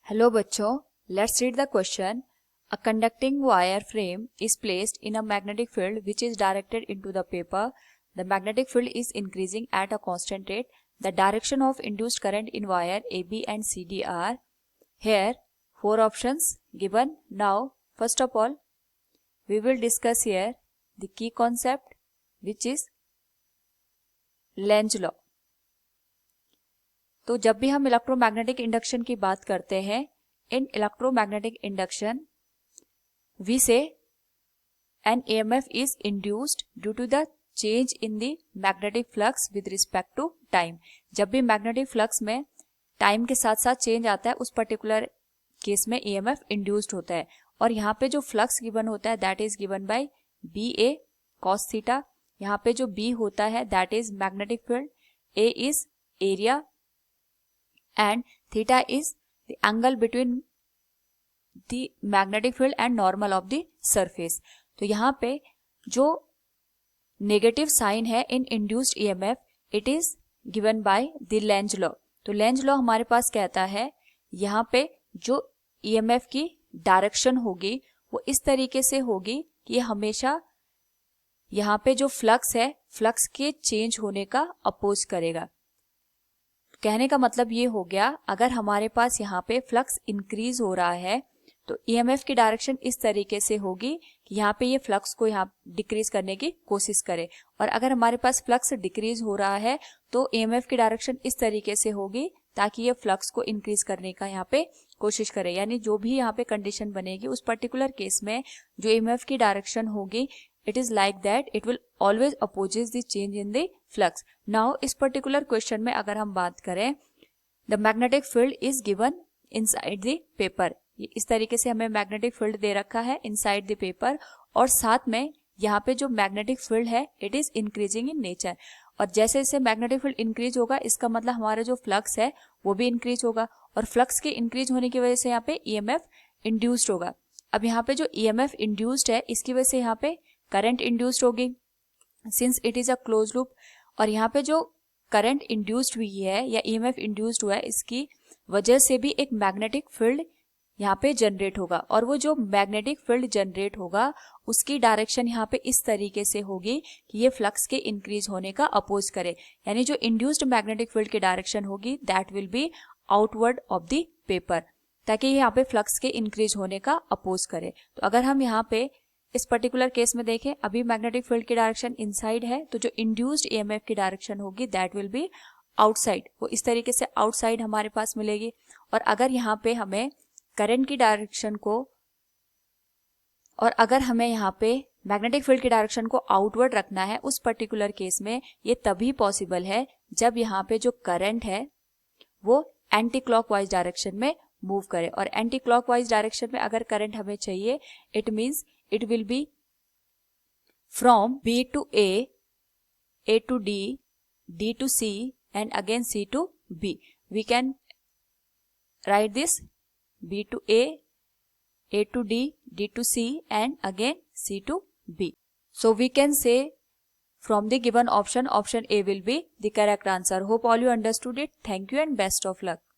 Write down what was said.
Hello बच्चों, let's read the question. A conducting wire frame is placed in a magnetic field which is directed into the paper. The magnetic field is increasing at a constant rate. The direction of induced current in wire AB and CD are. Here, four options given. Now, first of all, we will discuss here the key concept, which is Lenz law. तो जब भी हम electromagnetic induction की बात करते हैं, in electromagnetic induction we say an EMF is induced due to the change in the magnetic flux with respect to time. जब भी मैग्नेटिक फ्लक्स में टाइम के साथ साथ चेंज आता है, उस पर्टिकुलर केस में EMF इंड्यूस्ड होता है. और यहाँ पे जो फ्लक्स गिवन होता है that is given by BA cos theta. यहाँ पे जो B होता है that is magnetic field, A is area and theta is the angle between the magnetic field and normal of the surface. तो यहाँ पे जो नेगेटिव साइन है in induced EMF, it is given by the Lenz law. तो Lenz law हमारे पास कहता है यहाँ पे जो ईएमएफ की डायरेक्शन होगी वो इस तरीके से होगी कि ये हमेशा यहाँ पे जो फ्लक्स है, फ्लक्स के चेंज होने का अपोज करेगा. कहने का मतलब ये हो गया, अगर हमारे पास यहाँ पे फ्लक्स इंक्रीज हो रहा है तो ईएमएफ की डायरेक्शन इस तरीके से होगी कि यहाँ पे ये फ्लक्स को यहाँ डिक्रीज करने की कोशिश करे. और अगर हमारे पास फ्लक्स डिक्रीज हो रहा है तो ईएमएफ की डायरेक्शन इस तरीके से होगी ताकि ये फ्लक्स को इंक्रीज करने का यहाँ पे कोशिश करे. यानी जो भी यहाँ पे कंडीशन बनेगी उस पर्टिकुलर केस में जो ईएमएफ की डायरेक्शन होगी, it is like that it will always opposes the change in the flux. Now इस पर्टिकुलर क्वेश्चन में अगर हम बात करें, the magnetic field is given inside the paper. इस तरीके से हमें मैग्नेटिक फील्ड दे रखा है इनसाइड द पेपर, और साथ में यहाँ पे जो मैग्नेटिक फील्ड है it is increasing in nature. और जैसे जैसे मैग्नेटिक फील्ड इंक्रीज होगा, इसका मतलब हमारा जो फ्लक्स है वो भी इंक्रीज होगा, और फ्लक्स के इंक्रीज होने की वजह से यहाँ पे ईएमएफ इंड्यूस्ड होगा. अब यहाँ पे जो ईएमएफ इंड्यूस्ड है इसकी वजह से यहाँ पे करंट इंड्यूस्ड होगी since it is a close loop. और यहाँ पे जो करंट इंड्यूस्ड हुई है या ईएमएफ इंड्यूस्ड हुआ है, इसकी वजह से भी एक मैग्नेटिक फील्ड यहाँ पे जनरेट होगा. और वो जो मैग्नेटिक फील्ड जनरेट होगा उसकी डायरेक्शन यहाँ पे इस तरीके से होगी कि ये फ्लक्स के इंक्रीज होने का अपोज करे. यानी जो इंड्यूस्ड मैग्नेटिक फील्ड की डायरेक्शन होगी that will be outward of the paper, ताकि ये यहाँ पे फ्लक्स के इंक्रीज होने का अपोज करे. तो अगर हम यहाँ पे इस पर्टिकुलर केस में देखें, अभी मैग्नेटिक फील्ड की डायरेक्शन इनसाइड है, तो जो इंड्यूस्ड ईएमएफ की डायरेक्शन होगी दैट विल बी आउटसाइड. वो इस तरीके से आउटसाइड हमारे पास मिलेगी. और अगर यहाँ पे हमें करंट की डायरेक्शन को, और अगर हमें यहाँ पे मैग्नेटिक फील्ड की डायरेक्शन को आउटवर्ड रखना है, उस पर्टिकुलर केस में ये तभी पॉसिबल है जब यहाँ पे जो करंट है वो एंटी क्लॉकवाइज डायरेक्शन में मूव करे. और एंटी क्लॉकवाइज डायरेक्शन में अगर करंट हमें चाहिए, it means it will be from B to A to D, D to C and again C to B. We can write this B to A to D, D to C and again C to B. So we can say from the given option, option A will be the correct answer. Hope all you understood it. Thank you and best of luck.